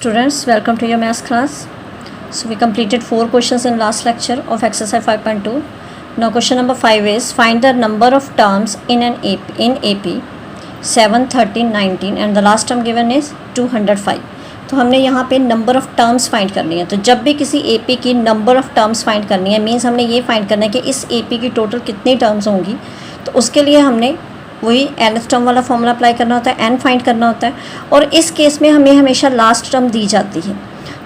Students, welcome to your maths class. So we completed 4 questions in last lecture of exercise 5.2. Now question number 5 is find the number of terms in AP 7, 13, 19 and the last term given is 205. तो हमने यहाँ पे number of terms find करनी है. तो जब भी किसी AP की नंबर ऑफ़ टर्म्स फाइंड करनी है मीन्स हमने ये फाइंड करना है कि इस AP की टोटल कितनी टर्म्स होंगी. तो उसके लिए हमने वही nth टर्म वाला फॉर्मूला अप्लाई करना होता है, n फाइंड करना होता है. और इस केस में हमें हमेशा लास्ट टर्म दी जाती है.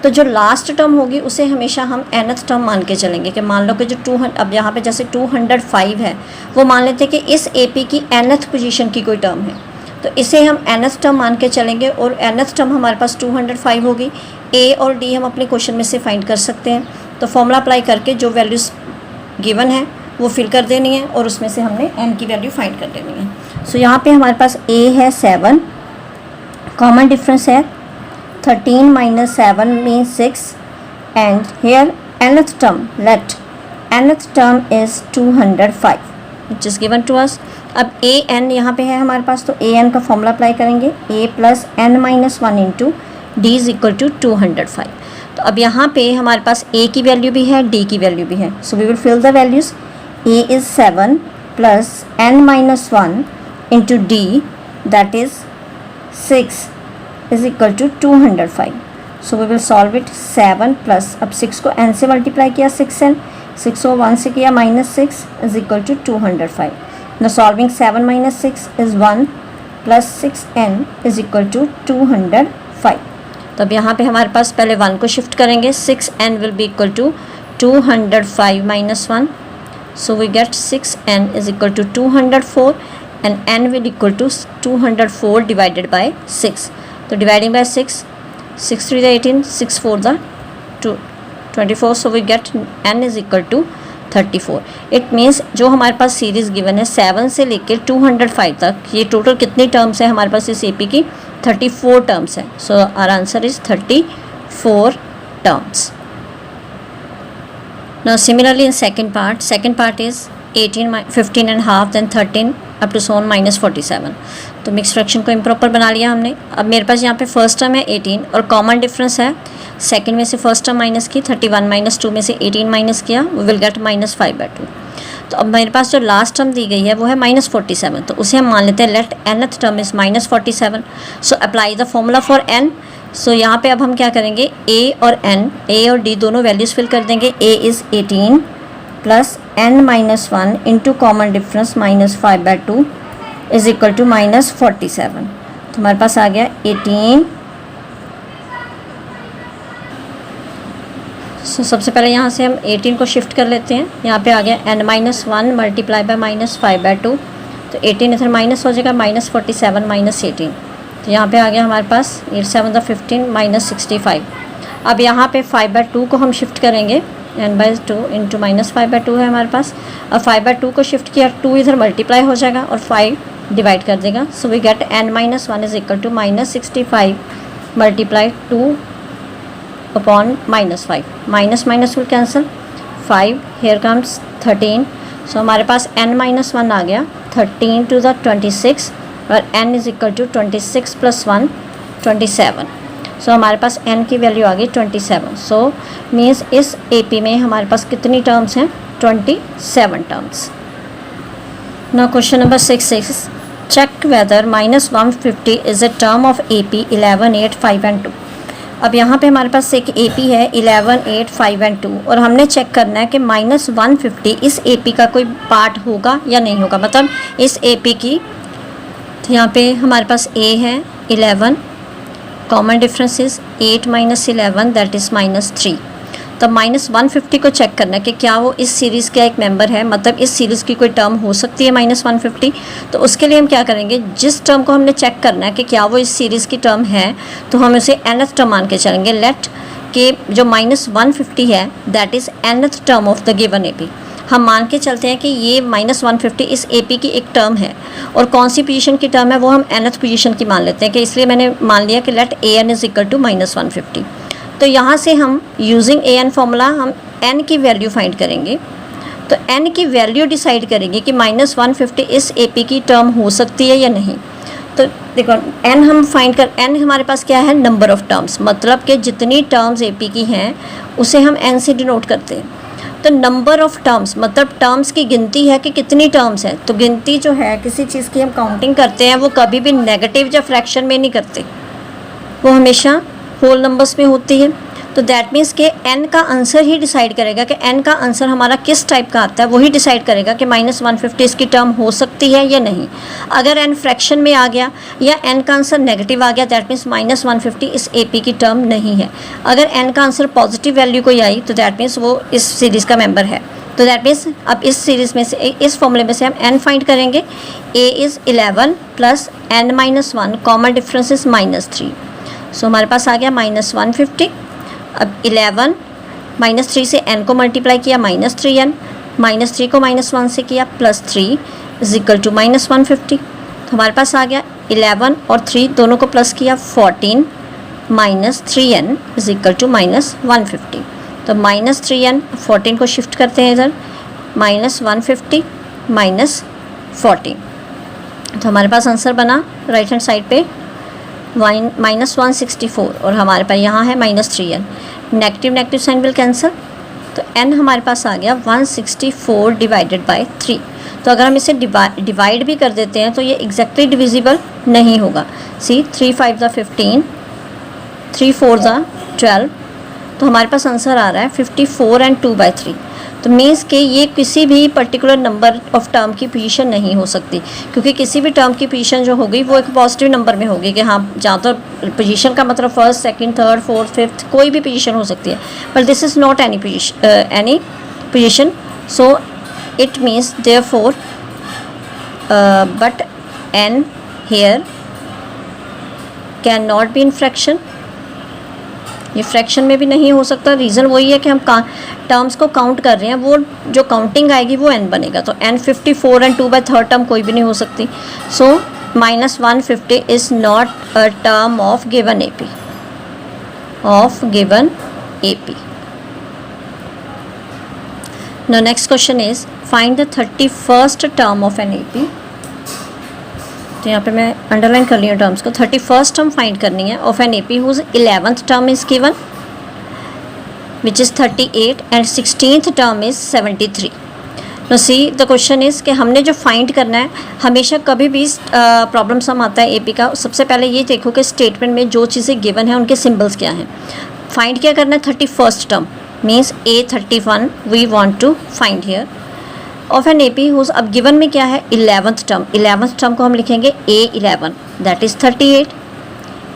तो जो लास्ट टर्म होगी उसे हमेशा हम nth टर्म मान के चलेंगे कि मान लो कि जो 200 अब यहाँ पे जैसे 205 है वो मान लेते हैं कि इस AP की nth पोजीशन की कोई टर्म है. तो इसे हम nth टर्म मान के चलेंगे और nth टर्म हमारे पास 205 होगी. A और D हम अपने क्वेश्चन में से फाइंड कर सकते हैं. तो फॉर्मूला अप्लाई करके जो वैल्यूज़ गिवन है वो फिल कर देनी है और उसमें से हमने n की वैल्यू फाइंड कर देनी है. सो यहाँ पे हमारे पास A है 7, कॉमन डिफरेंस है 13 minus 7 means 6 and here nth term let nth term is 205 which is given to us. अब ए एन यहाँ पे है हमारे पास. तो ए एन का फॉर्मूला अप्लाई करेंगे a plus n minus 1 into D is equal to 205. तो अब यहाँ पे हमारे पास a की वैल्यू भी है d की वैल्यू भी है. So we will fill the values. a is 7 plus n minus 1 into d that is 6 is equal to 205. So we will solve it. 7 plus अब 6 को n से मल्टीप्लाई किया 6n, 6 को 1 से किया -6 is equal to 205. Now solving 7 minus 6 is 1 plus 6n is equal to 205. तो अब यहाँ पे हमारे पास पहले 1 को शिफ्ट करेंगे. 6n will be equal to 205 minus 1. So we get 6n is equal to 204 and n will equal to 204 divided by 6. तो dividing by 6, 6 3 the 18, 6 4 the 24. So we get n is equal to 34. It means जो हमारे पास series given है 7 से लेकर 205 तक ये total कितनी terms है हमारे पास इस AP की 34 टर्म्स है. So our answer is 34 terms. Now similarly in second part is 18, 15 and half, then 13 up to सोन -47. तो मिक्स फ्रैक्शन को इम्प्रॉपर बना लिया हमने. अब मेरे पास यहाँ पे फर्स्ट टर्म है 18 और कॉमन डिफरेंस है. सेकंड में से फर्स्ट टर्म माइनस की 31 माइनस 2 में से 18 माइनस किया वी विल गेट -5/2. तो अब मेरे पास जो लास्ट टर्म दी गई है वो है -47. तो उसे हम मान लेते हैं let nth term is -47. So apply the formula for n. So यहाँ पे अब हम क्या करेंगे a और n, a और d दोनों वैल्यूज़ फिल कर देंगे. a is 18 plus n minus 1 into common difference -5/2 is equal to -47. तो हमारे पास आ गया 18. सो सबसे पहले यहाँ से हम 18 को शिफ्ट कर लेते हैं. यहाँ पे आ गया n माइनस 1 मल्टीप्लाई बाय -5/2. तो 18 इधर माइनस हो जाएगा -47 -18. तो यहाँ पे आ गया हमारे पास 8 7 15 -65. अब यहाँ पे 5/2 को हम शिफ्ट करेंगे. n/2 इंटू -5/2 है हमारे पास. अब 5/2 को शिफ्ट किया 2 इधर मल्टीप्लाई हो जाएगा और 5 डिवाइड कर देगा. So we get n minus 1 is equal to -65 multiply 2 upon -5. Minus minus will cancel. 5 here comes 13. So हमारे पास n माइनस 1 आ गया 13 टू द 26 और n is equal to 26 plus 1 27. So हमारे पास n की वैल्यू आ गई 27. सो मीन्स इस AP में हमारे पास कितनी टर्म्स हैं 27 terms. Now question number 6 is check whether -150 is a term of AP 11, 8, 5 and 2. अब यहाँ पे हमारे पास एक AP है 11, 8, 5 and 2 और हमने चेक करना है कि -150 इस AP का कोई पार्ट होगा या नहीं होगा. मतलब इस AP की. तो यहाँ पे हमारे पास A है 11, common difference is 8 minus 11 that is -3. तब -150 को चेक करना है कि क्या वो इस सीरीज़ का एक मेंबर है. मतलब इस सीरीज़ की कोई टर्म हो सकती है -150. तो उसके लिए हम क्या करेंगे जिस टर्म को हमने चेक करना है कि क्या वो इस सीरीज़ की टर्म है तो हम उसे nth टर्म मान के चलेंगे. लेट के जो -150 है that is nth term of the given AP. हम मान के चलते हैं कि ये -150 इस AP की एक टर्म है और कौन सी पोजीशन की टर्म है वो हम nth पोजीशन की मान लेते हैं कि इसलिए मैंने मान लिया कि let an is equal to -150. तो यहाँ से हम यूजिंग an फॉर्मूला हम n की वैल्यू फाइंड करेंगे. तो n की वैल्यू डिसाइड करेंगे कि -150 इस AP की टर्म हो सकती है या नहीं. तो देखो n हम फाइंड कर, n हमारे पास क्या है, नंबर ऑफ टर्म्स, मतलब कि जितनी टर्म्स AP की हैं उसे हम n से डिनोट करते हैं। तो नंबर ऑफ टर्म्स मतलब टर्म्स की गिनती है कि कितनी टर्म्स है। तो गिनती जो है किसी चीज़ की हम काउंटिंग करते हैं वो कभी भी नेगेटिव या फ्रैक्शन में नहीं करते, वो हमेशा होल नंबर्स में होती है। तो दैट मीन्स कि n का आंसर ही डिसाइड करेगा कि n का आंसर हमारा किस टाइप का आता है, वही डिसाइड करेगा कि -150 इसकी टर्म हो सकती है या नहीं। अगर n फ्रैक्शन में आ गया या n का आंसर नेगेटिव आ गया, दैट मीन्स -150 इस AP की टर्म नहीं है। अगर n का आंसर पॉजिटिव वैल्यू कोई आई तो दैट मीन्स वो इस सीरीज़ का मेंबर है। तो दैट मीन्स अब इस सीरीज़ में से, इस फॉर्मूले में से हम n फाइंड करेंगे। a is 11 plus n-1, common difference is -3। सो हमारे पास आ गया -150। अब 11 -3 से n को मल्टीप्लाई किया -3n, -3 को -1 से किया +3 इज इक्वल टू -150। तो हमारे पास आ गया 11 और 3 दोनों को प्लस किया 14 -3n इज इक्वल टू -150। तो -3n 14 को शिफ्ट करते हैं इधर, -150 -14। तो हमारे पास आंसर बना राइट हैंड साइड पे -164 और हमारे पास यहाँ है -3n। Negative negative sign will cancel, तो n हमारे पास आ गया 164 डिवाइडेड बाय 3। तो अगर हम इसे डिवाइड भी कर देते हैं तो ये एग्जैक्टली डिविजिबल नहीं होगा। सी 3 5 ज़ा 15, 3 4 ज़ा 12, तो हमारे पास आंसर आ रहा है 54 एंड 2/3। तो मीन्स कि ये किसी भी पर्टिकुलर नंबर ऑफ टर्म की पोजीशन नहीं हो सकती, क्योंकि किसी भी टर्म की पोजीशन जो होगी वो एक पॉजिटिव नंबर में होगी कि हाँ, जहाँ तो पोजीशन का मतलब first, second, third, fourth, fifth कोई भी पोजीशन हो सकती है, but this is not any position. So it means therefore but n here can not be in fraction, ये फ्रैक्शन में भी नहीं हो सकता। रीज़न वही है कि हम टर्म्स को काउंट कर रहे हैं, वो जो काउंटिंग आएगी वो n बनेगा। तो n 54 एंड 2/3 टर्म कोई भी नहीं हो सकती। सो -150 is not a term of given AP, of given AP। Now next question is find the 31st term of an AP। तो यहाँ पे मैं अंडरलाइन कर रही हूँ टर्म्स को। 31st टर्म फाइंड करनी है of an AP whose 11th term is given which is 38 and 16th term is 73। Now see the question is कि हमने जो फाइंड करना है, हमेशा कभी भी प्रॉब्लम सम आता है AP का, सबसे पहले ये देखो कि स्टेटमेंट में जो चीज़ें गिवन है उनके सिम्बल्स क्या हैं। फाइंड क्या करना है, 31st term means A31 we want to find here of an AP whose. अब गिवन में क्या है, 11th टर्म, 11th टर्म को हम लिखेंगे A11 that is 38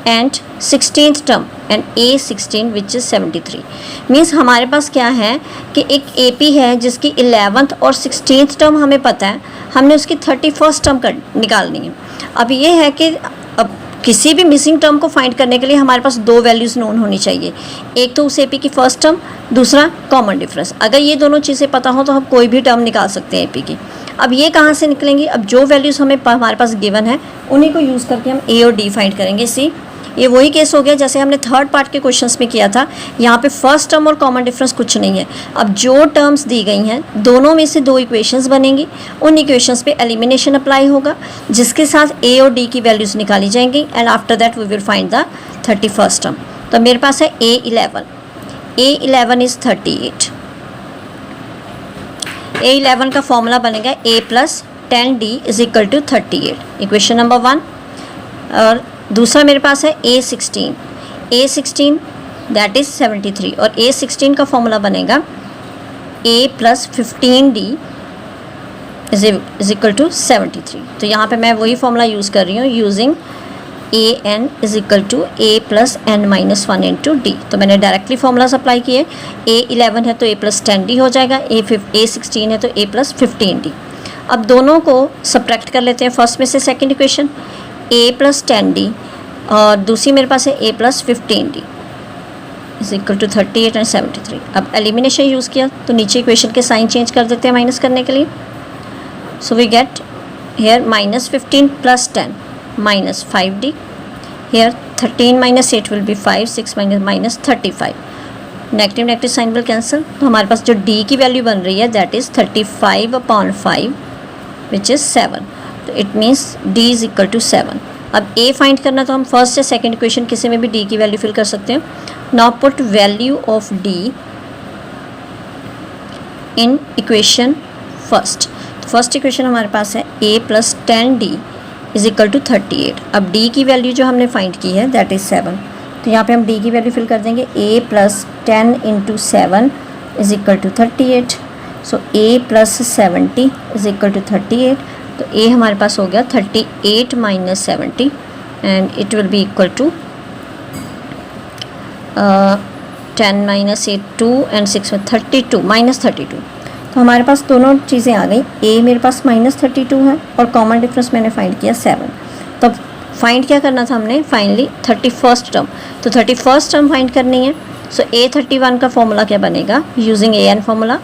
and 16th term and A16 which is 73। Means हमारे पास क्या है कि एक AP है जिसकी 11th और 16th टर्म हमें पता है, हमने उसकी 31st टर्म निकालनी है। अब ये है कि अब किसी भी मिसिंग टर्म को फाइंड करने के लिए हमारे पास दो वैल्यूज़ नोन होनी चाहिए, एक तो उस AP की फर्स्ट टर्म, दूसरा कॉमन डिफरेंस। अगर ये दोनों चीज़ें पता हो तो हम कोई भी टर्म निकाल सकते हैं AP की। अब ये कहाँ से निकलेंगी, अब जो वैल्यूज़ हमें हमारे पास गिवन है उन्हीं को यूज़ करके हम A और D फाइंड करेंगे। सी ये वही केस हो गया जैसे हमने थर्ड पार्ट के क्वेश्चंस में किया था। यहाँ पे फर्स्ट टर्म और कॉमन डिफरेंस कुछ नहीं है। अब जो टर्म्स दी गई हैं दोनों में से दो इक्वेशंस बनेंगी, उन इक्वेशंस पे एलिमिनेशन अप्लाई होगा जिसके साथ A और D की वैल्यूज़ निकाली जाएंगी and after that we will find the 31st term. तो मेरे पास है A11 इज़ 38। A11 का फॉर्मूला बनेगा A + 10D is equal to 38, equation number 1। और दूसरा मेरे पास है A16 दैट इज़ 73 और A16 का फॉर्मूला बनेगा A + 15D is equal to 73। तो यहाँ पे मैं वही फॉर्मूला यूज़ कर रही हूँ using AN is equal to A + n-1 into D। तो मैंने डायरेक्टली फॉर्मूलाज अप्लाई किए। A11 है तो A + 10D हो जाएगा, A16 है तो A + 15D। अब दोनों को सब्ट्रैक्ट कर लेते हैं, फर्स्ट में से सेकंड इक्वेशन A + 10D और दूसरी मेरे पास है A + 15D is equal to 38 and 73। अब एलिमिनेशन यूज़ किया तो नीचे इक्वेशन के साइन चेंज कर देते हैं माइनस करने के लिए। So we get here -15 + 10 -5D, here 13 - 8 will be 5, 6 - 35। Negative negative sign will cancel. तो हमारे पास जो D की वैल्यू बन रही है दैट इज़ 35/5 विच इज़ 7। तो it means D is equal to 7। अब ए फाइंड करना तो हम फर्स्ट या सेकंड इक्वेशन किसी में भी डी की वैल्यू फिल कर सकते हैं. Now put value of D in equation first. तो फर्स्ट इक्वेशन हमारे पास है a plus 10d is equal to 38. अब d की वैल्यू जो हमने फाइंड की है दैट इज़ 7. तो यहाँ पे हम d की वैल्यू फिल कर देंगे. a plus 10 into 7 is equal to 38. So a plus 70 is equal to 38. तो a हमारे पास हो गया 38 minus 70 and it will be equal to 10 minus 8 2 and 6 में 32 माइनस 32. तो हमारे पास दोनों चीज़ें आ गई. a मेरे पास माइनस 32 है और कॉमन डिफरेंस मैंने फाइंड किया 7. तब फाइंड क्या करना था हमने फाइनली 31st टर्म. तो 31st टर्म फाइंड करनी है. सो a31 का फॉर्मूला क्या बनेगा using an formula.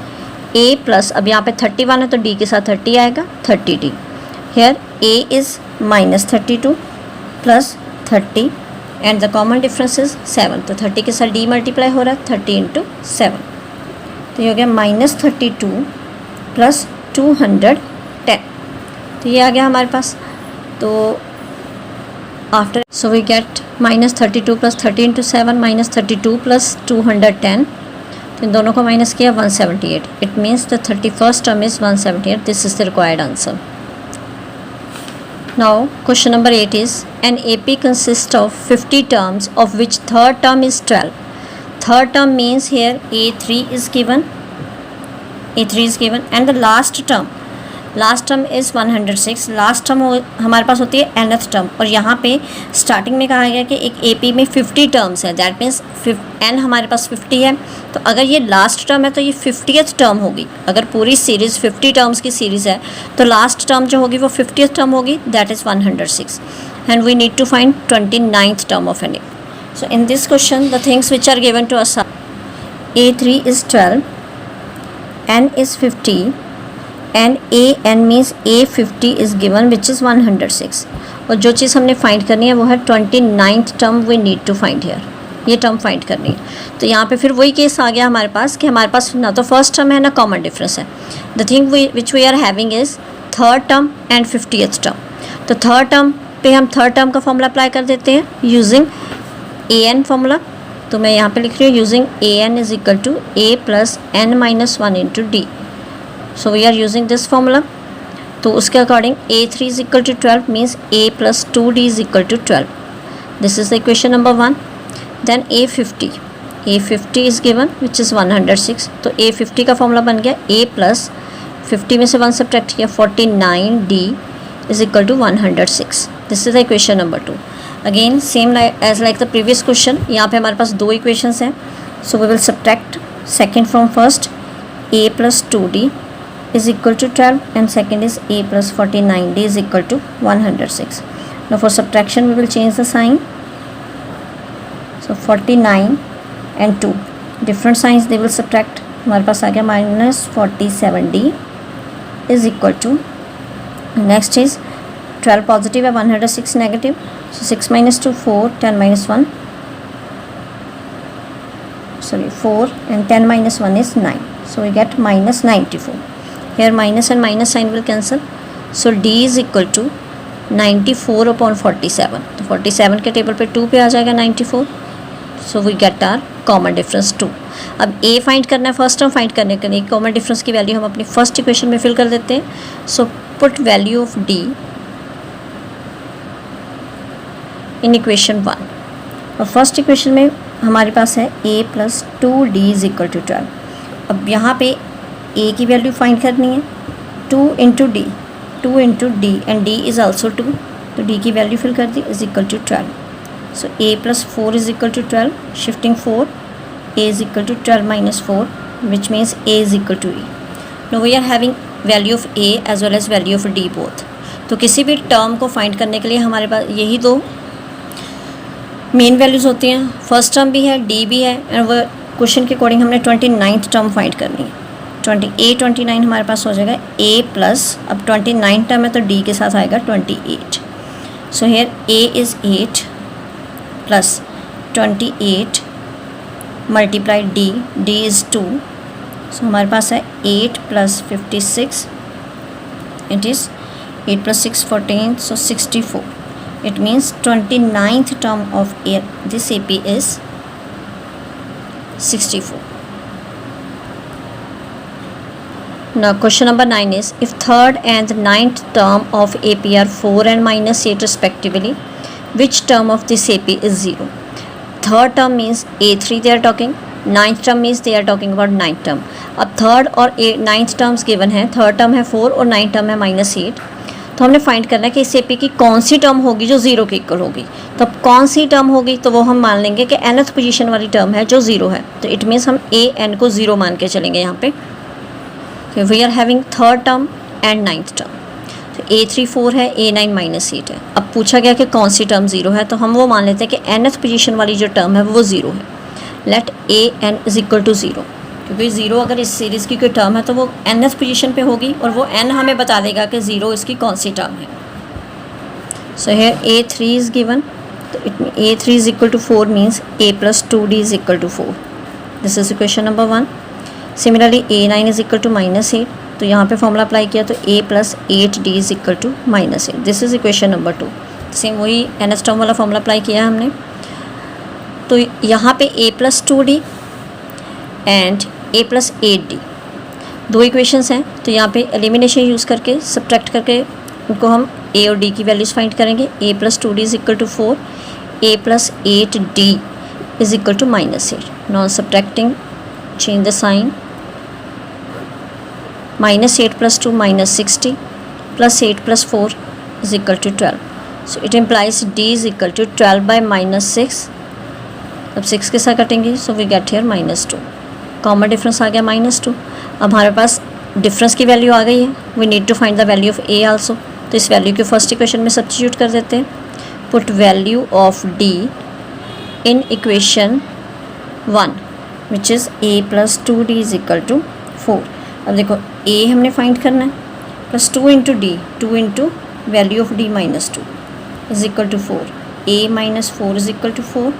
a plus अब यहाँ पे 31 है तो d के साथ 30 आएगा 30d. Here a is minus 32 plus 30 and the common difference is 7. तो 30 के साथ d मल्टीप्लाई हो रहा है 30 इंटू 7. तो ये हो गया माइनस 32 प्लस 210. तो ये आ गया हमारे पास. तो after so we get minus 32 plus 30 into 7 minus 32 plus 210. तो इन दोनों को माइनस किया 178. It means the 31st term is 178. This is the required answer. Now question number 8 is an AP consists of 50 terms of which third term is 12. Third term means here A3 is given. A3 is given and the last term is 106. Last term हमारे पास होती है nth term और यहाँ पे starting में कहा गया कि एक AP में 50 टर्म्स है. दैट मीन्स n हमारे पास 50 है. तो अगर ये लास्ट टर्म है तो ये 50th टर्म होगी. अगर पूरी सीरीज़ 50 टर्म्स की सीरीज़ है तो लास्ट टर्म जो होगी वो 50th टर्म होगी. That is 106 and we need to find 29th term of an AP. So in this question the things which are given to us are A3 is 12, n is 50 and an means A50 is given which is 106. और जो चीज़ हमने find करनी है वो है 29th term we need to find here. ये term find करनी है. तो यहाँ पे फिर वही केस आ गया हमारे पास कि हमारे पास ना तो फर्स्ट टर्म है ना कॉमन डिफरेंस है. The thing which we are having is third term and 50th term. तो थर्ड टर्म पे हम थर्ड टर्म का फॉर्मूला अप्लाई कर देते हैं यूजिंग an फॉर्मूला. तो मैं यहाँ पे लिख रही हूँ using an is equal to a plus n minus 1 into D. So we are using this formula. तो उसके according a3 is equal to 12 means a plus 2d is equal to 12. This is the equation number 1. Then a50 is given which is 106. तो a50 का formula बन गया a plus 50 में से 1 subtract किया 49d is equal to 106. This is the equation number 2. Again same as like the previous question. यहाँ पे हमारे पास दो इक्वेशंस हैं. So we will subtract second from first. a plus 2d is equal to 12 and second is a plus 49d is equal to 106. Now for subtraction we will change the sign. So 49 and 2 different signs they will subtract. हमारे पास आ गया minus 47d is equal to next is 12 positive है 106 negative. So 6 minus 2 4 10 minus 1 4 and 10 minus 1 is 9. So we get minus 94. Here minus and minus sign will cancel. So d is equal to 94 upon 47. तो 47 के table पे 2 पे आ जाएगा 94. So we get our common difference 2. अब a find करना है first term find करने के लिए कॉमन डिफरेंस की वैल्यू हम अपनी फर्स्ट इक्वेशन में फिल कर देते हैं. So put value of d in equation 1. और फर्स्ट इक्वेशन में हमारे पास है a plus 2d is equal to 12. अब यहाँ पे a की वैल्यू फाइंड करनी है 2 into d and d is also 2. तो d की वैल्यू फिल कर दी is equal to 12. So a plus 4 is equal to 12 shifting 4 a is equal to 12 minus 4 which means a is equal to e. Now we are having value of a as well as value of d both. तो किसी भी term को find करने के लिए हमारे पास यही दो मेन वैल्यूज़ होती हैं. फर्स्ट टर्म भी है d भी है एंड वो क्वेश्चन के अकॉर्डिंग हमने 29th टर्म फाइंड करनी है. 29 हमारे पास हो जाएगा a प्लस अब 29 टर्म है तो d के साथ आएगा 28. So here a is 8 plus 28 multiply d is 2. सो हमारे पास है 8 plus 56 it is 8 plus 6 14 so 64. It means 29th term of this AP is 64. Now question number 9 is, if third and ninth term of AP are 4 and minus 8 respectively, which term of this AP is 0? Third term means A3 they are talking, ninth term means they are talking about ninth term. अब third और ninth terms given है, third term है 4 और ninth term है -8, तो हमने find करना है कि इस एपी की कौन सी टर्म होगी जो 0 के इक्वल होगी। तो अब कौन सी टर्म होगी, तो वो हम मान लेंगे कि nth पोजीशन वाली टर्म है जो 0 है, तो इट मीन्स हम ए एन को 0 मान के चलेंगे यहाँ पे। We are having third term and ninth term, तो A3 4 है, A9 -8 है। अब पूछा गया कि कौन सी टर्म 0 है, तो हम वो मान लेते हैं कि nth पोजीशन वाली जो टर्म है वो 0 है। Let an is equal to 0, क्योंकि 0 अगर इस सीरीज़ की कोई टर्म है तो वो nth पोजीशन पे होगी और वो n हमें बता देगा कि 0 इसकी कौन सी टर्म है। So here A3 is given, तो A3 is equal to 4 means A + 2D is equal to 4। This is question number 1। Similarly A9 is equal to -8, तो यहाँ पे फॉर्मूला अप्लाई किया तो A + 8D is equal to -8। This is equation number 2। Same वही nth term वाला formula apply किया हमने। तो यहाँ पे A + 2D and A + 8D दो इक्वेशंस हैं, तो यहाँ पे एलिमिनेशन यूज़ करके सब्ट्रैक्ट करके उनको हम A और D की वैल्यूज़ फाइंड करेंगे। A + 2D is equal to 4, A + 8D is equal to -8। Now subtracting, change the sign, -8 + 2 -60 + 8 + 4 is equal to 12। So it implies D is equal to 12 / -6। अब 6 के साथ कटेंगे, so we get here -2। Common difference आ गया -2। अब हमारे पास difference की value आ गई है, we need to find the value of A also. तो इस वैल्यू को फर्स्ट इक्वेशन में सब्स्टिट्यूट कर देते हैं। Put value of D in equation 1 which is A + 2D is equal to 4। अब देखो A हमने फाइंड करना है, plus 2 × D, 2 × value of D -2 is equal to 4। A - 4 is equal to 4,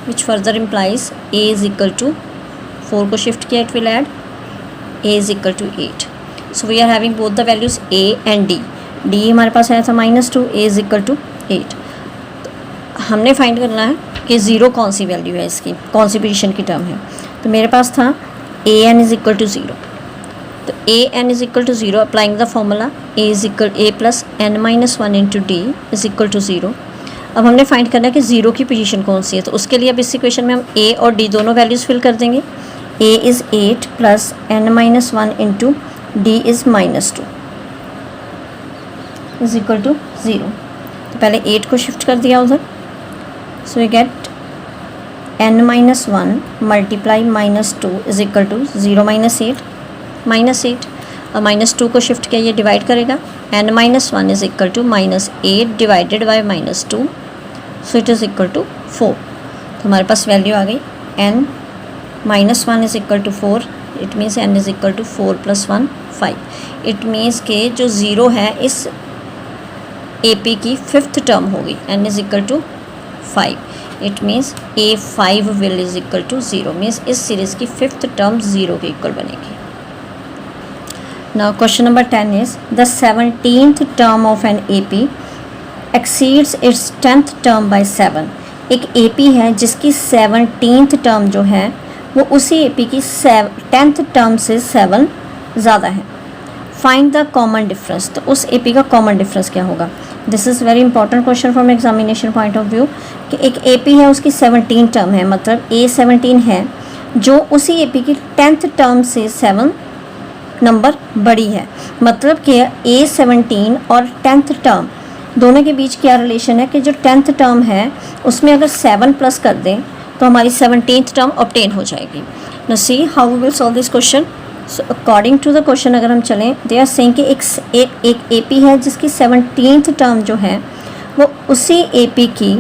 which further implies A is equal to 4 को shift किया, it will add A is equal to 8। So we are having both the values A and D। D हमारे पास आया था -2, A is equal to 8। हमने find करना है कि 0 कौन सी वैल्यू है इसकी, कौन सी पोजीशन की टर्म है। तो मेरे पास था an इज इक्वल टू 0, तो an is equal to 0 applying the formula A + n - 1 × D is equal to 0। अब हमने फाइंड करना है कि 0 की पोजीशन कौन सी है, तो उसके लिए अब इस इक्वेशन में हम A और D दोनों वैल्यूज़ फिल कर देंगे। A is 8 + n - 1 × D is -2 is equal to 0। तो पहले 8 को शिफ्ट कर दिया उधर, so we get n - 1 × -2 is equal to 0 - 8 -8। और -2 को शिफ्ट किया, ये डिवाइड करेगा, n - 1 is equal to -8 divided by -2, so it is equal to 4। तो हमारे पास वैल्यू आ गई n - 1 is equal to 4, it means n is equal to 4 + 1 5। It means के जो 0 है इस AP की 5th टर्म होगी, n is equal to 5। It means A5 will is equal to 0, मीन्स इस सीरीज़ की 5th टर्म 0 के इक्वल बनेगी। Now question number 10 is, the 17th term of an AP exceeds its 10th term by 7। एक AP है जिसकी 17th term जो है वो उसी AP की 10th टर्म से 7 ज़्यादा है। फाइंड द कॉमन डिफरेंस, तो उस AP का कॉमन डिफरेंस क्या होगा। This is very important question from examination point of view कि एक AP है उसकी 17 टर्म है, मतलब A17 है जो उसी AP की 10th टर्म से 7 नंबर बड़ी है। मतलब कि A17 और 10th टर्म दोनों के बीच क्या रिलेशन है कि जो 10th टर्म है उसमें अगर 7 प्लस कर दें तो हमारी 17th टर्म ऑब्टेन हो जाएगी। Now see how we will solve this question. So according to the question अगर हम चलें, दे आर सेइंग कि एक AP है जिसकी 17th टर्म जो है वो उसी AP की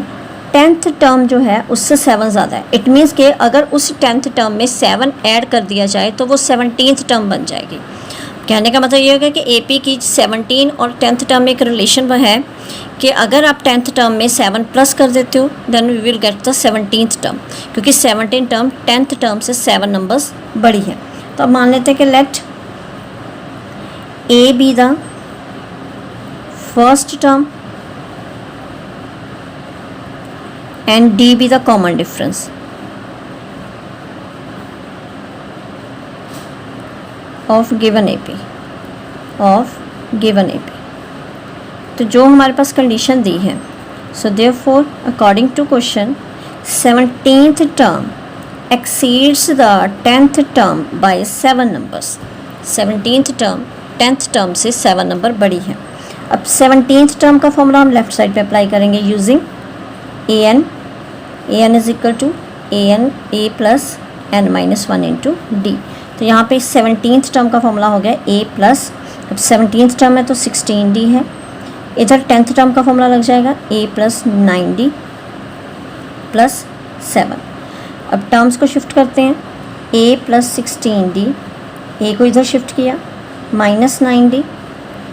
10th टर्म जो है उससे 7 ज़्यादा है। इट मीन्स कि अगर उस 10th टर्म में 7 ऐड कर दिया जाए तो वो 17th टर्म बन जाएगी। कहने का मतलब ये होगा कि AP की 17 और 10th टर्म में एक रिलेशन है कि अगर आप 10th टर्म में 7 प्लस कर देते हो then we will get the 17th term, क्योंकि 17 टर्म 10th टर्म से 7 नंबर्स बड़ी है। तो अब मान लेते हैं कि let A be the first term and D be the common difference of given AP तो जो हमारे पास कंडीशन दी है, so therefore according to question 17th term exceeds the 10th term by 7 numbers. 17th term 10th term से 7 number बड़ी है। अब 17th term का फॉर्मूला हम लेफ्ट साइड पे अप्लाई करेंगे using an is equal to an a plus n minus 1 into D. तो यहाँ पे 17th टर्म का फॉर्मूला हो गया a प्लस, अब 17th टर्म है तो 16d है, इधर 10th टर्म का फॉर्मूला लग जाएगा a प्लस 9d प्लस 7। अब टर्म्स को शिफ्ट करते हैं, a प्लस 16d, a को इधर शिफ्ट किया, minus 9d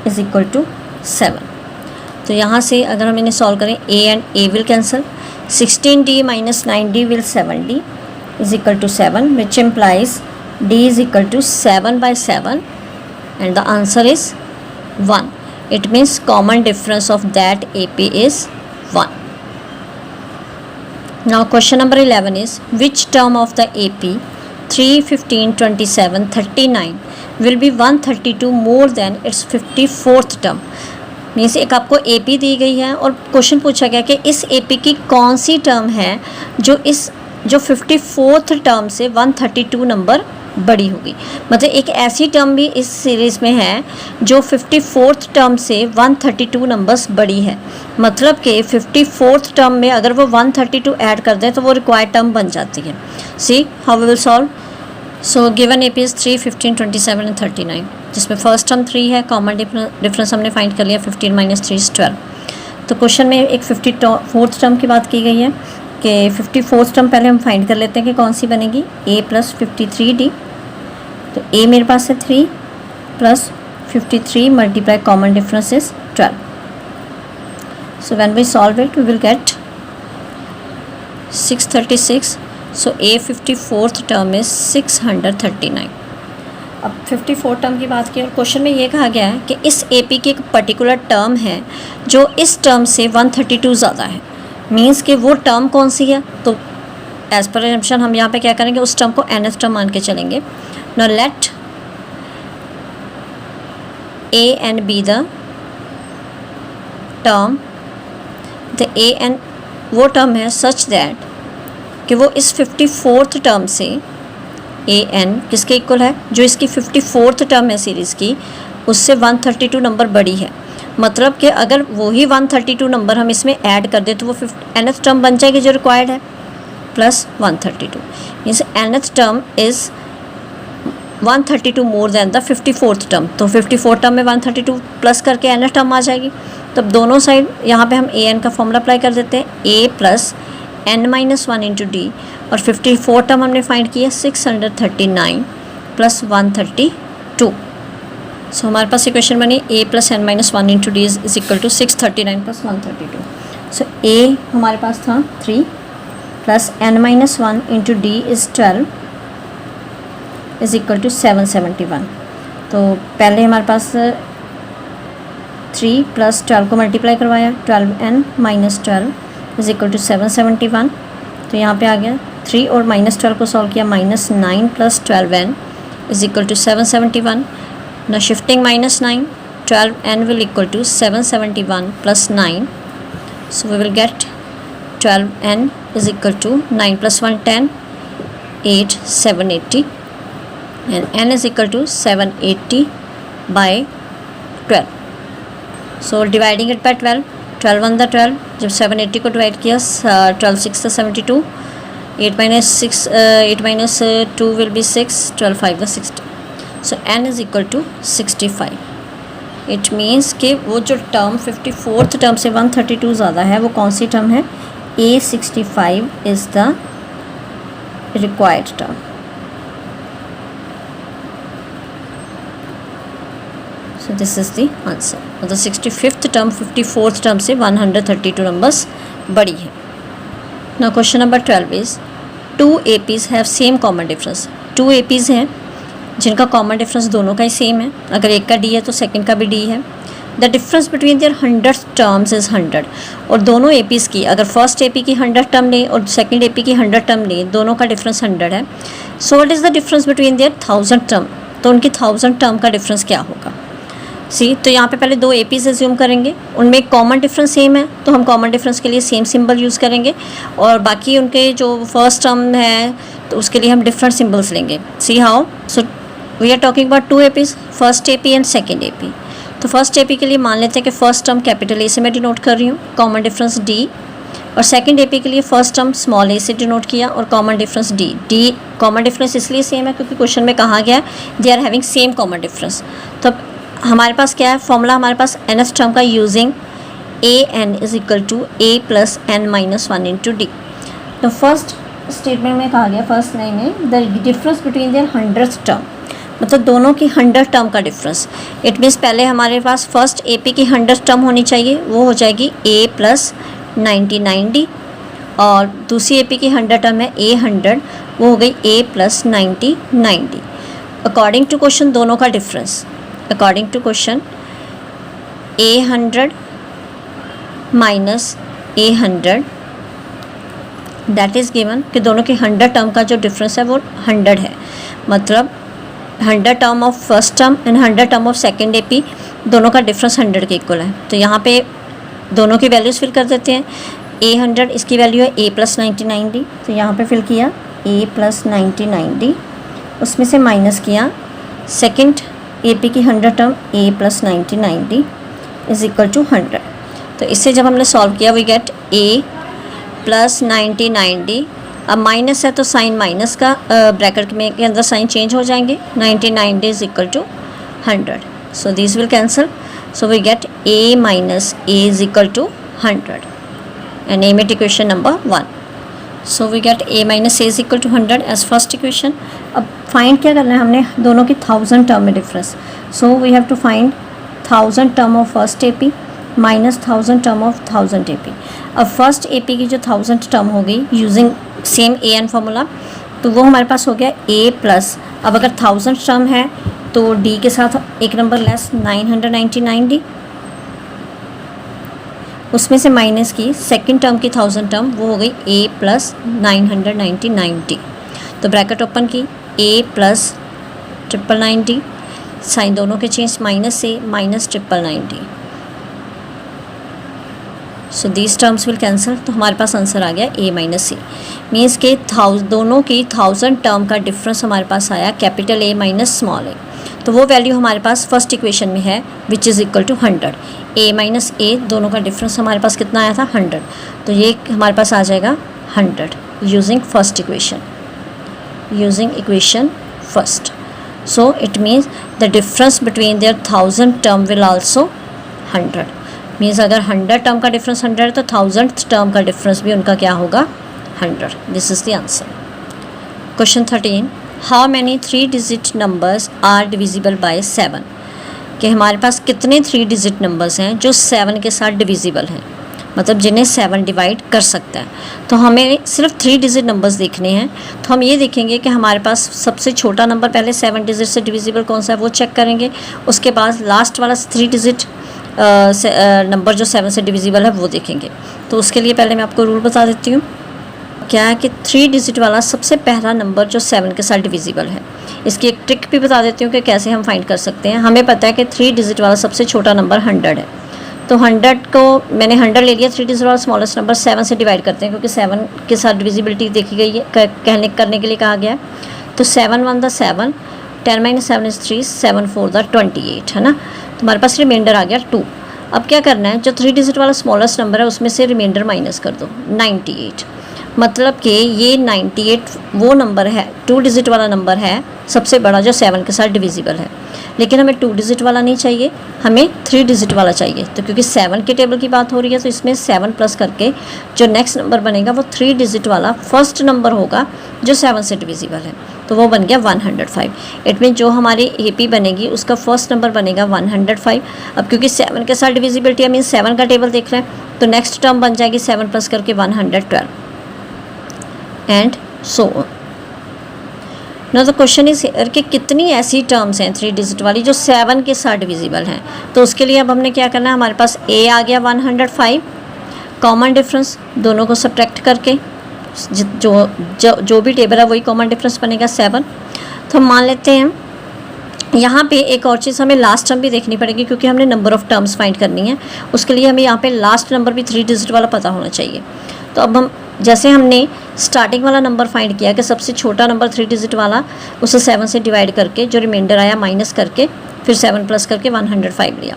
is equal to 7। तो यहाँ से अगर हम इन्हें सॉल्व करें, a and a will cancel, 16d minus 9d will 7d is equal to 7, which implies d is equal to 7 by 7 and the answer is 1. It means common difference of that AP is 1. Now question number 11 is which term of the AP 3, 15, 27, 39 will be 132 more than its 54th term. Means एक आपको AP दी गई है और question पूछा गया कि इस AP की कौन सी टर्म है जो 54th टर्म से 132 नंबर बड़ी होगी। मतलब एक ऐसी टर्म भी इस सीरीज़ में है जो 54th टर्म से 132 नंबर्स बड़ी है। मतलब कि 54th टर्म में अगर वो 132 ऐड कर दें तो वो रिक्वायर्ड टर्म बन जाती है। See how we will solve. So given AP is 3, 15, 27 and 39, जिसमें फर्स्ट टर्म 3 है, कॉमन डिफरेंस हमने फाइंड कर लिया, 15 माइनस 3 इज 12। तो क्वेश्चन में एक 54th टर्म की बात की गई है कि 54th टर्म पहले हम फाइंड कर लेते हैं कि कौन सी बनेगी, a प्लस 53d। तो a मेरे पास है 3 plus 53 multiply common difference is 12। So when we solve it we will get 636। So a 54th term is 639। अब 54 टर्म की बात की और क्वेश्चन में ये कहा गया है कि इस AP की एक पर्टिकुलर टर्म है जो इस टर्म से 132 ज़्यादा है। मीन्स कि वो टर्म कौन सी है, तो एज पर एजम्पशन हम यहाँ पे क्या करेंगे, उस टर्म को nth टर्म मान के चलेंगे। Now let a and b the term, the a and वो टर्म है सच दैट कि वो इस 54th टर्म से a n किसके इक्वल है, जो इसकी 54th टर्म है सीरीज़ की उससे 132 नंबर बड़ी है। मतलब कि अगर वही 132 नंबर हम इसमें ऐड कर दें तो वो nth टर्म बन जाएगी जो रिक्वायर्ड है, plus 132 means nth term is 132 more than the 54th term. तो 54 टर्म में 132 प्लस करके nth टर्म आ जाएगी। तब दोनों साइड यहाँ पे हम an का फॉर्मूला अप्लाई कर देते हैं, a plus n minus 1 into D, और 54 टर्म हमने फाइंड किया 639 प्लस 132। सो हमारे पास इक्वेशन बनी a plus n minus 1 into D is equal to 639 plus 132। So a हमारे पास था 3 plus n minus 1 into D is 12 is equal to 771। तो पहले हमारे पास 3 प्लस 12 को मल्टीप्लाई करवाया, 12n minus 12 is equal to 771। तो यहाँ पे आ गया 3 और माइनस 12 को सॉल्व किया, minus 9 plus 12n is equal to 771। Now shifting minus 9, 12n will equal to 771 plus 9. So we will get 12n is equal to 9 plus 1 10, 8 780, and n is equal to 780 by 12. So dividing it by 12, 12 1 the 12, जब 780 को divide किया 12 6 the 72, 8 minus 6 8 minus 2 will be 6, 12 5 the 60. So n is equal to 65। It means कि वो जो term 54th term से 132 ज़्यादा है वो कौन सी टर्म है, A65 is the required term. So this is the answer. मतलब 65th टर्म 54th टर्म से 132 नंबर्स बड़ी है। Now question number 12 is 2 APs have same common difference. 2 APs हैं जिनका कॉमन डिफरेंस दोनों का ही सेम है। अगर एक का डी है तो सेकंड का भी डी है। The difference between there 100 terms is 100। और दोनों एपीज़ की, अगर फर्स्ट एपी की 100 टर्म लें और सेकंड एपी की 100 टर्म लें, दोनों का डिफरेंस 100 है। So what is the difference between there 1000 term, तो उनकी 1000 टर्म का डिफरेंस क्या होगा। सी, तो यहाँ पे पहले दो एपीज एज्यूम करेंगे, उनमें एक कॉमन डिफरेंस सेम है, तो हम कॉमन डिफरेंस के लिए सेम सिंबल यूज़ करेंगे, और बाकी उनके जो फर्स्ट टर्म है तो उसके लिए हम डिफरेंट सिंबल्स लेंगे। See how, so we are talking about two APs, first AP and second AP. तो फर्स्ट एपी के लिए मान लेते हैं कि फर्स्ट टर्म कैपिटल ए से मैं डिनोट कर रही हूँ, कॉमन डिफरेंस डी, और सेकंड एपी के लिए फर्स्ट टर्म स्मॉल ए से डिनोट किया और common difference d. D common difference इसलिए सेम है क्योंकि क्वेश्चन में कहा गया है they are having same common difference. तो हमारे पास क्या है फॉर्मूला, हमारे पास nth टर्म का using a n is equal to a plus n minus 1 into D. तो फर्स्ट स्टेटमेंट में कहा गया, फर्स्ट लाइन में the difference between their 100th term, मतलब दोनों की 100 टर्म का डिफरेंस। इट मीन्स पहले हमारे पास फर्स्ट एपी की 100 टर्म होनी चाहिए, वो हो जाएगी ए प्लस 99D, और दूसरी एपी की 100 टर्म है ए 100, वो हो गई a plus 99D। According to question दोनों का difference, according to question a 100 minus a 100 that is given कि दोनों की 100 टर्म का जो डिफरेंस है वो 100 है, मतलब 100 term of first term and 100 term of second AP, दोनों का डिफरेंस 100 के इक्वल है। तो यहाँ पे दोनों की वैल्यूज़ फिल कर देते हैं। ए 100 इसकी वैल्यू है ए प्लस 99D, तो यहाँ पे फिल किया ए प्लस 99D, उसमें से माइनस किया सेकेंड एपी की 100 term a plus 99D is equal to 100। तो इससे जब हमने सॉल्व किया we get a plus 99D। अब माइनस है तो साइन माइनस का ब्रैकेट में के अंदर साइन चेंज हो जाएंगे, 99D is equal to 100, so this will cancel, so we get a minus a is equal to 100 and a met equation number 1. So we get a minus a is equal to 100 as first equation. अब find क्या करना है हमने, दोनों की 1000 टर्म में डिफरेंस, so we have to find 1000 term of first AP minus 1000 term of 1000 AP. अब फर्स्ट एपी की जो 1000 टर्म हो गई using same a n formula, तो वो हमारे पास हो गया ए प्लस, अब अगर 1000 टर्म है तो डी के साथ एक नंबर लेस 999D, उसमें से माइनस की सेकंड टर्म की 1000 टर्म, वो हो गई ए प्लस 999D। तो ब्रैकेट ओपन की ए प्लस 999D, साइन दोनों के चेंज, माइनस से minus 999D, so these terms will cancel. तो हमारे पास आंसर आ गया ए माइनस सी, मीन्स के दोनों की 1000 टर्म का डिफरेंस हमारे पास आया capital a minus small a. तो वो वैल्यू हमारे पास फर्स्ट इक्वेशन में है which is equal to 100। A minus a दोनों का डिफरेंस हमारे पास कितना आया था 100, तो ये हमारे पास आ जाएगा 100 using first equation, using equation first. So it means the difference between there 1000 term will also 100, means अगर 100 टर्म का डिफरेंस 100 है तो 1000th टर्म का डिफरेंस भी उनका क्या होगा 100। This is the answer. Question 13, how many 3 digit numbers are divisible by 7, कि हमारे पास कितने 3 डिजिट नंबर्स हैं जो 7 के साथ डिविजिबल हैं, मतलब जिन्हें 7 डिवाइड कर सकता है। तो हमें सिर्फ 3 डिजिट नंबर्स देखने हैं, तो हम ये देखेंगे कि हमारे पास सबसे छोटा नंबर पहले 7 डिजिट से डिविजिबल कौन सा है वो चेक करेंगे, उसके बाद लास्ट वाला 3 डिजिट नंबर जो 7 से डिविजिबल है वो देखेंगे। तो उसके लिए पहले मैं आपको रूल बता देती हूँ क्या है कि 3 डिजिट वाला सबसे पहला नंबर जो 7 के साथ डिविजिबल है, इसकी एक ट्रिक भी बता देती हूँ कि कैसे हम फाइंड कर सकते हैं। हमें पता है कि 3 डिजिट वाला सबसे छोटा नंबर 100 है, तो 100 को मैंने 100 ले लिया, 3 डिजिट वाला स्मॉलेस्ट नंबर 7 से डिवाइड करते हैं क्योंकि 7 के साथ डिविजिबिलिटी देखी गई है, करने के लिए कहा गया है। तो 7 1 द 7, 10 - 7 is 3, 7 4 द 28 है ना, तो हमारे पास रिमाइंडर आ गया 2। अब क्या करना है, जो 3 डिजिट वाला स्मॉलेस्ट नंबर है उसमें से रिमाइंडर माइनस कर दो 98, मतलब कि ये 98 वो नंबर है, 2 डिजिट वाला नंबर है सबसे बड़ा जो 7 के साथ डिविजिबल है, लेकिन हमें 2 डिजिट वाला नहीं चाहिए, हमें 3 डिजिट वाला चाहिए। तो क्योंकि 7 के टेबल की बात हो रही है तो इसमें 7 प्लस करके जो नेक्स्ट नंबर बनेगा वो 3 डिजिट वाला फर्स्ट नंबर होगा जो 7 से डिविजिबल है, तो वो बन गया 105। इट मीन जो हमारी एपी बनेगी उसका फर्स्ट नंबर बनेगा 105। अब क्योंकि 7 के साथ डिविजिबिलिटी मीन 7 का टेबल देख रहे हैं, तो नेक्स्ट टर्म बन जाएगी 7 प्लस करके 112 and so on. Know the question is here कि कितनी ऐसी टर्म्स हैं 3 डिजिट वाली जो 7 के साथ डिविजिबल हैं। तो उसके लिए अब हमने क्या करना है, हमारे पास a आ गया 105, कॉमन डिफरेंस दोनों को सब्ट्रैक्ट करके जो भी टेबल है वही कॉमन डिफरेंस बनेगा 7। तो हम मान लेते हैं यहाँ पे एक और चीज़ हमें लास्ट टर्म भी देखनी पड़ेगी, क्योंकि हमने नंबर ऑफ़ टर्म्स फाइंड करनी है। उसके लिए हमें यहाँ पे लास्ट नंबर भी 3 डिजिट वाला पता होना चाहिए। तो अब हम जैसे हमने स्टार्टिंग वाला नंबर फाइंड किया कि सबसे छोटा नंबर 3 डिजिट वाला, उसे 7 से डिवाइड करके जो रिमाइंडर आया माइनस करके फिर 7 प्लस करके 105 लिया।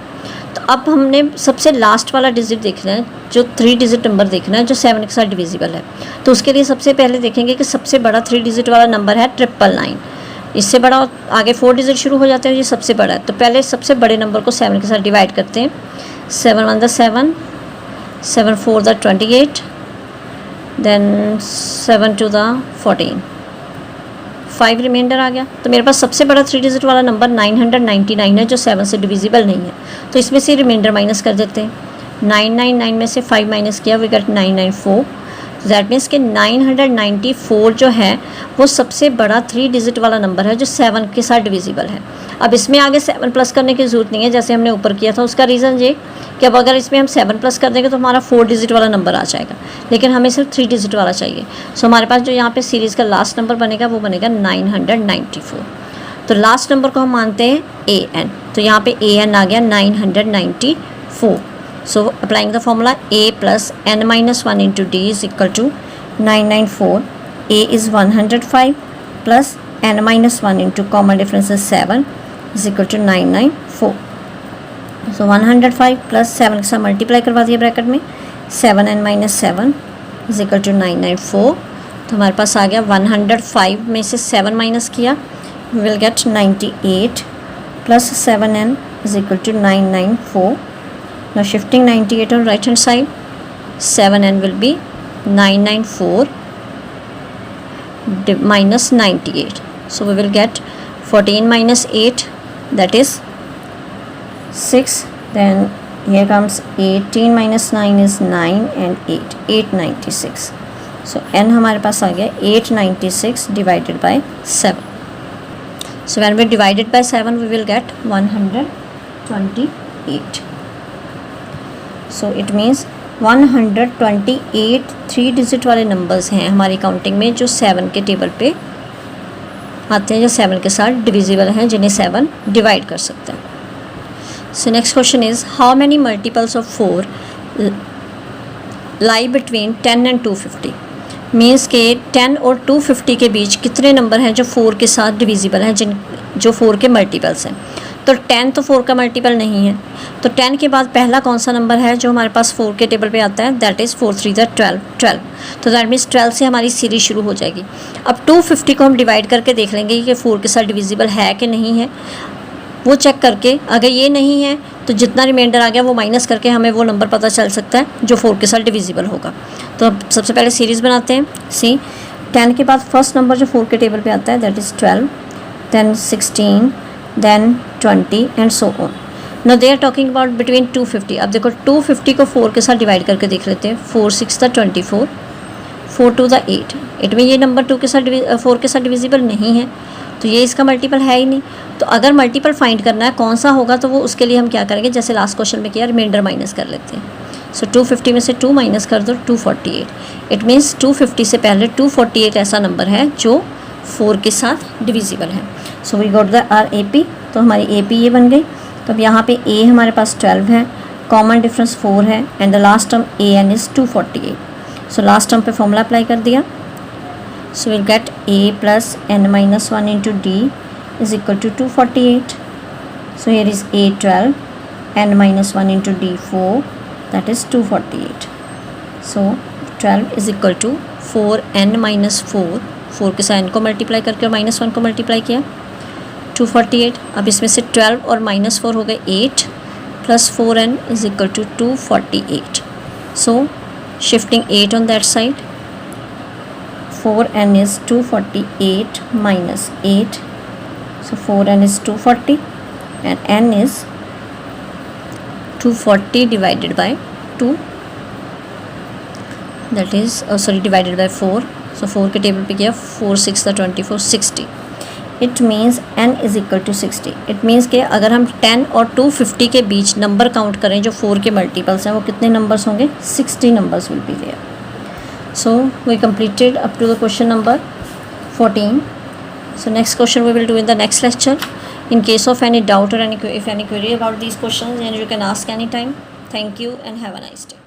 तो अब हमने सबसे लास्ट वाला डिजिट देखना है, जो 3 डिजिट नंबर देखना है जो 7 के साथ डिविजिबल है। तो उसके लिए सबसे पहले देखेंगे कि सबसे बड़ा 3 डिजिट वाला नंबर है 999। इससे बड़ा आगे 4 डिजिट शुरू हो जाते हैं, ये सबसे बड़ा है। तो पहले सबसे बड़े नंबर को 7 के साथ डिवाइड करते हैं। 7 1 7, 7 4 28, देन 7 2 14, 5 रिमाइंडर आ गया। तो मेरे पास सबसे बड़ा 3 डिजिट वाला नंबर 999 है जो 7 से डिविजिबल नहीं है। तो इसमें से रिमाइंडर माइनस कर देते हैं। 999 में से 5 माइनस किया, वी गेट 994। दैट मीन्स कि 994 जो है वो सबसे बड़ा 3 डिजिट वाला नंबर है जो 7 के साथ डिविजिबल है। अब इसमें आगे 7 प्लस करने की ज़रूरत नहीं है जैसे हमने ऊपर किया था। उसका रीज़न ये कि अब अगर इसमें हम 7 प्लस कर देंगे तो हमारा 4 डिजिट वाला नंबर आ जाएगा, लेकिन हमें सिर्फ 3 डिजिट वाला चाहिए। सो हमारे पास जो यहाँ पे सीरीज़ का लास्ट नंबर बनेगा वो बनेगा 994। तो लास्ट नंबर को हम मानते हैं an। तो यहाँ पे an आ गया 994। So applying the formula a plus n minus 1 into d is equal to 994. A is 105 plus n minus 1 into common difference is 7 is equal to 994. So 105 plus 7 के साथ मल्टीप्लाई करवा दिया ब्रैकेट में, 7n minus 7 is equal to 994. तो हमारे पास आ गया 105 में से 7 माइनस किया, we will get 98 plus 7n is equal to 994. Now shifting 98 on right hand side, 7n will be 994 minus 98. So we will get 14 minus 8, that is 6. Then here comes 18 minus 9 is 9 and 8, 896. So n हमारे पास आ गया 896 divided by 7. So when we divide it by 7 we will get 128. So it means 128 3 digit वाले numbers हैं हमारी counting में जो 7 के table पे आते हैं, जो 7 के साथ डिविजिबल हैं, जिन्हें 7 डिवाइड कर सकते हैं। So next question is how many multiples of 4 lie between 10 and 250। Means के 10 और 250 के बीच कितने नंबर हैं जो 4 के साथ डिविजिबल हैं, जो 4 के मल्टीपल्स हैं। तो 10 तो 4 का मल्टीपल नहीं है, तो 10 के बाद पहला कौन सा नंबर है जो हमारे पास 4 के टेबल पे आता है, दैट इज़ 4 3 12। तो दैट मीन्स 12 से हमारी सीरीज शुरू हो जाएगी। अब 250 को हम डिवाइड करके देख लेंगे कि 4 के साथ डिविजिबल है कि नहीं है, वो चेक करके अगर ये नहीं है तो जितना रिमाइंडर आ गया वो माइनस करके हमें वो नंबर पता चल सकता है जो 4 के साथ डिविजिबल होगा। तो अब सबसे पहले सीरीज़ बनाते हैं। सी 10 के बाद फर्स्ट नंबर जो 4 के टेबल पे आता है that is 12, then 16, then 20 and so on. Now they are talking about between 250. अब देखो 250 को 4 के साथ डिवाइड करके देख लेते हैं। 4 6 24, 4 2 8। इट में ये नंबर 4 के साथ डिविजिबल नहीं है, तो ये इसका मल्टीपल है ही नहीं। तो अगर मल्टीपल फाइंड करना है कौन सा होगा, तो वो उसके लिए हम क्या करेंगे, जैसे लास्ट क्वेश्चन में किया, रिमाइंडर माइनस कर लेते हैं। सो 250 में से 2 माइनस कर दो, 248। इट मीन्स 250 से पहले 248 ऐसा नंबर है जो 4 के साथ डिविजिबल है। So we got the R A P. तो हमारी ए पी ये बन गई। तो अब यहाँ पे ए हमारे पास 12 है, कॉमन डिफरेंस 4 है, and the last term a n is 248। So last term पे फॉर्मूला अप्लाई कर दिया। So will get a plus n minus 1 into D is equal to 248. So here is a 12, n minus 1 into d 4, that is 248. So 12 is equal to 4n minus 4 के साथ n को multiply करके और minus 1 को multiply किया, 248. अब इसमें से 12 और माइनस 4 हो गए 8, plus 4n is equal to 248. So shifting 8 on that side, 4n is 248 minus 8. So 4n is 240 and n is 240 divided by 2. That is divided by 4. So 4 के टेबल पे किया, 4 6 24, 60. It means n is equal to 60. It means कि अगर हम 10 और 250 के बीच number count करें जो 4 के मल्टीपल्स हैं, वो कितने नंबर्स होंगे? 60 numbers will be there. So we completed up to the question number 14. So next question we will do in the next lecture. In case of any doubt or if any query about these questions, then you can ask anytime. Thank you and have a nice day.